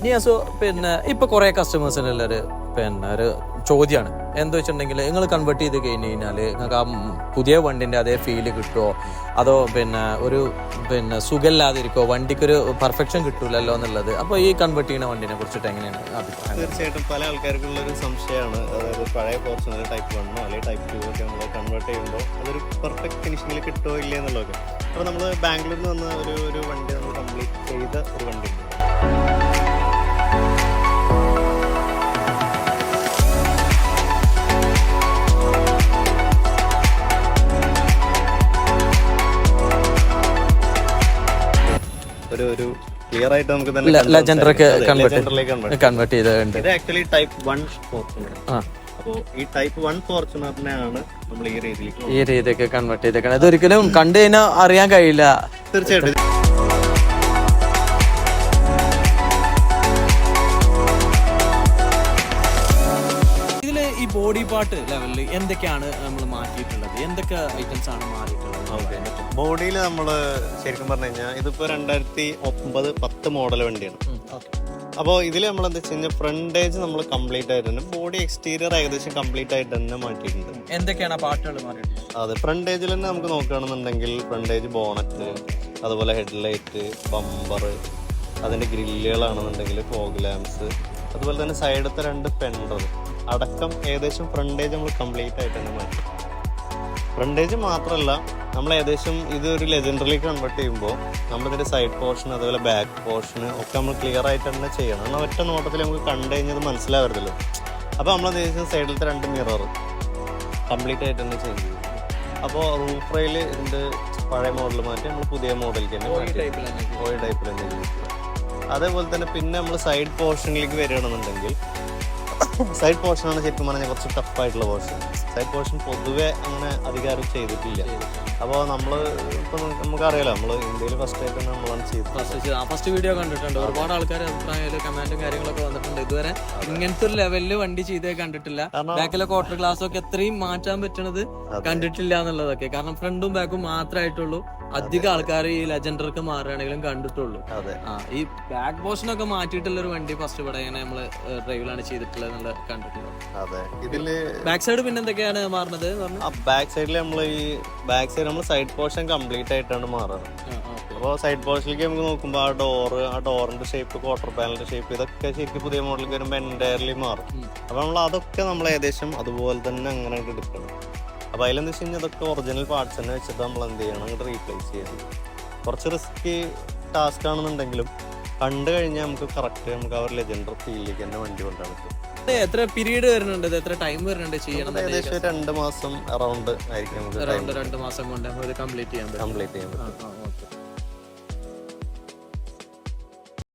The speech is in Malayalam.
നിയാസോ പിന്നെ ഇപ്പൊ കുറെ കസ്റ്റമേഴ്സിനുള്ള ഒരു ചോദ്യമാണ് എന്താ വെച്ചിട്ടുണ്ടെങ്കിൽ നിങ്ങൾ കൺവേർട്ട് ചെയ്ത് കഴിഞ്ഞ് കഴിഞ്ഞാല് നിങ്ങൾക്ക് ആ പുതിയ വണ്ടിന്റെ അതേ ഫീല് കിട്ടുമോ, അതോ ഒരു സുഖമില്ലാതിരിക്കോ, വണ്ടിക്കൊരു പെർഫെക്ഷൻ കിട്ടൂലല്ലോ എന്നുള്ളത്. അപ്പൊ ഈ കൺവേർട്ട് ചെയ്യുന്ന വണ്ടിനെ കുറിച്ചിട്ട് എങ്ങനെയാണ് അഭിപ്രായം? തീർച്ചയായിട്ടും പല ആൾക്കാർക്കുള്ള ഒരു സംശയമാണ്. അതായത് പഴയ ഫോർച്യൂണർ ടൈപ്പ് 1 അല്ലെങ്കിൽ ടൈപ്പ് 2 ഒക്കെ നമ്മൾ കൺവേർട്ട് ചെയ്യുമ്പോൾ അതൊരു പെർഫെക്റ്റ് ഫിനിഷിങ്ങിൽ കിട്ടുമോ ഇല്ലേ എന്നുള്ളതൊക്കെ. അപ്പോൾ നമ്മൾ ബാംഗ്ലൂരിൽ നിന്ന് വന്ന ഒരു വണ്ടി നമ്മൾ കംപ്ലീറ്റ് ചെയ്ത ഒരു വണ്ടി ഉണ്ട്. ഒരു ക്ലിയർ ആയിട്ട് നമുക്ക് ലെജൻഡറിലേക്ക് കൺവേർട്ട് ചെയ്തിട്ടുണ്ട്. ഇത് ആക്ച്വലി ടൈപ്പ് 1 ഫോർച്യൂണർ. അപ്പോൾ ഈ ടൈപ്പ് 1 ഫോർച്യൂണറിനെയാണ് നമ്മൾ ഈ രീതിയിലേക്ക് കൺവേർട്ട് ചെയ്തേക്കണം. ഇതൊരിക്കലും കണ്ടു കഴിഞ്ഞാൽ അറിയാൻ കഴിയില്ല. തീർച്ചയായിട്ടും ഇതില് ഈ ബോഡി പാർട്ട് ലെവലിൽ എന്തൊക്കെയാണ് നമ്മൾ മാറ്റിയിട്ടുള്ളത്, എന്തൊക്കെ ഐറ്റംസ് ആണ് മാറിയിട്ടുള്ളത്? ബോഡിയിൽ നമ്മൾ ശരിക്കും പറഞ്ഞു കഴിഞ്ഞാൽ ഇതിപ്പോ 2009-10 മോഡൽ വണ്ടിയാണ്. അപ്പോൾ ഇതിൽ നമ്മൾ എന്താ വെച്ച് കഴിഞ്ഞാൽ ഫ്രണ്ടേജ് നമ്മൾ കംപ്ലീറ്റ് ആയിട്ട് തന്നെ, ബോഡി എക്സ്റ്റീരിയർ ഏകദേശം കംപ്ലീറ്റ് ആയിട്ട് തന്നെ മാറ്റിയിട്ടുണ്ട്. എന്തൊക്കെയാണ് പാർട്ടുകൾ മാറിയിട്ടുള്ളത്? അതെ, ഫ്രണ്ടേജിൽ തന്നെ നമുക്ക് നോക്കുകയാണെന്നുണ്ടെങ്കിൽ ഫ്രണ്ടേജ് ബോണറ്റ്, അതുപോലെ ഹെഡ്ലൈറ്റ്, ബമ്പർ, അതിന്റെ ഗ്രില്ലുകളാണെന്നുണ്ടെങ്കിൽ ഫോഗ് ലാംപ്സ്, അതുപോലെ തന്നെ സൈഡത്തെ 2 ഫെൻഡർ അടക്കം ഏകദേശം ഫ്രണ്ടേജ് നമ്മൾ കംപ്ലീറ്റ് ആയിട്ട് തന്നെ മാറ്റി. ഫ്രണ്ടേജ് മാത്രമല്ല, നമ്മൾ ഏകദേശം ഇതൊരു ലെജൻഡറിലേക്ക് കൺവേർട്ട് ചെയ്യുമ്പോൾ നമ്മളിതിൻ്റെ സൈഡ് പോർഷൻ അതുപോലെ ബാക്ക് പോർഷൻ ഒക്കെ നമ്മൾ ക്ലിയർ ആയിട്ട് തന്നെ ചെയ്യണം. എന്നാൽ ഒറ്റ നോട്ടത്തിൽ നമുക്ക് കണ്ടു കഴിഞ്ഞത് മനസ്സിലാവരുതല്ലോ. അപ്പോൾ നമ്മൾ ഏകദേശം സൈഡിലത്തെ 2 മിറർ കംപ്ലീറ്റ് ആയിട്ട് തന്നെ ചേഞ്ച് ചെയ്യും. അപ്പോൾ റൂഫ് റെയിൽ ഇതിൻ്റെ പഴയ മോഡൽ മാറ്റി നമ്മൾ പുതിയ മോഡലിലേക്ക് തന്നെ ഓയിൽ ടൈപ്പിൽ തന്നെ യൂസ് ചെയ്യാം. അതേപോലെ തന്നെ പിന്നെ നമ്മൾ സൈഡ് പോർഷനിലേക്ക് വരികയാണെന്നുണ്ടെങ്കിൽ സൈഡ് പോർഷനാണ് ശരിക്കും പറഞ്ഞാൽ കുറച്ച് ടഫായിട്ടുള്ള പോർഷൻ. സൈഡ് പോർഷൻ പൊതുവെ അങ്ങനെ അധികാരം ചെയ്തിട്ടില്ല. അപ്പോൾ നമ്മൾ ഇപ്പം നമുക്കറിയാലോ, നമ്മൾ ഇന്ത്യയിൽ ഫസ്റ്റ് ആയിട്ട് തന്നെ നമ്മളാണ് ചെയ്തത്. ഫസ്റ്റ് വീഡിയോ കണ്ടിട്ടുണ്ട്, ഒരുപാട് ആൾക്കാർ അഭിപ്രായം കമന്റും കാര്യങ്ങളൊക്കെ വന്നിട്ടുണ്ട്. ഇതുവരെ ഇങ്ങനത്തെ ഒരു ലെവലില് വണ്ടി ചെയ്തേ കണ്ടിട്ടില്ല. ബാക്കിലെ ക്വാർട്ടർ ഗ്ലാസ് ഒക്കെ എത്രയും മാറ്റാൻ പറ്റണത് കണ്ടിട്ടില്ല എന്നുള്ളതൊക്കെ. കാരണം ഫ്രണ്ടും ബാക്കും മാത്രമായിട്ടുള്ളൂ അധികം ആൾക്കാർ ഈ ലെജൻഡർക്ക് മാറുകയാണെങ്കിലും കണ്ടിട്ടുള്ളൂ. ഈ ബാക്ക് പോർഷൻ ഒക്കെ മാറ്റിയിട്ടുള്ള ഒരു വണ്ടി ഫസ്റ്റ് ഇവിടെ ഇങ്ങനെ നമ്മള് ഡ്രൈവിലാണ് ചെയ്തിട്ടുള്ളത് എന്നുള്ളത് കണ്ടിട്ടുള്ളത്. അതെ, ഇതില് ബാക്ക് സൈഡ് പിന്നെ എന്തൊക്കെയാണ് മാറുന്നത്? ബാക്ക് സൈഡിൽ നമ്മൾ നമ്മൾ സൈഡ് പോർഷൻ കംപ്ലീറ്റ് ആയിട്ടാണ് മാറുന്നത്. അപ്പോൾ സൈഡ് പോർഷനിലേക്ക് നമുക്ക് നോക്കുമ്പോൾ ആ ഡോറിന്റെ ഷേപ്പ്, ക്വാർട്ടർ പാനലിന്റെ ഷേപ്പ്, ഇതൊക്കെ ശരിക്കും പുതിയ മോഡലിൽ വരുമ്പോൾ എൻറ്റയർലി മാറും. അപ്പോൾ അതൊക്കെ നമ്മൾ ഏകദേശം അതുപോലെ തന്നെ അങ്ങനെ എടുക്കണം. അപ്പോൾ അതിലെന്താ വെച്ച് കഴിഞ്ഞാൽ അതൊക്കെ ഒറിജിനൽ പാർട്സ് തന്നെ വെച്ചിട്ട് നമ്മൾ എന്ത് ചെയ്യണം, അങ്ങോട്ട് റീപ്ലേസ് ചെയ്യണം. കുറച്ച് റിസ്കി ടാസ്ക് ആണെന്നുണ്ടെങ്കിലും കണ്ടു കഴിഞ്ഞാൽ നമുക്ക് കറക്റ്റ് നമുക്ക് ആ ഒരു ലെജൻഡർ ഫീലിലേക്ക് തന്നെ വണ്ടി കൊണ്ടാണ്. എത്ര പീരീഡ് വരുന്നുണ്ട്, എത്ര ടൈം വരുന്നുണ്ട് ചെയ്യണം? ഏകദേശം 2 മാസം അറൗണ്ട് ആയിരിക്കും. 2 മാസം കൊണ്ട് കംപ്ലീറ്റ് ചെയ്യാൻ പറ്റും.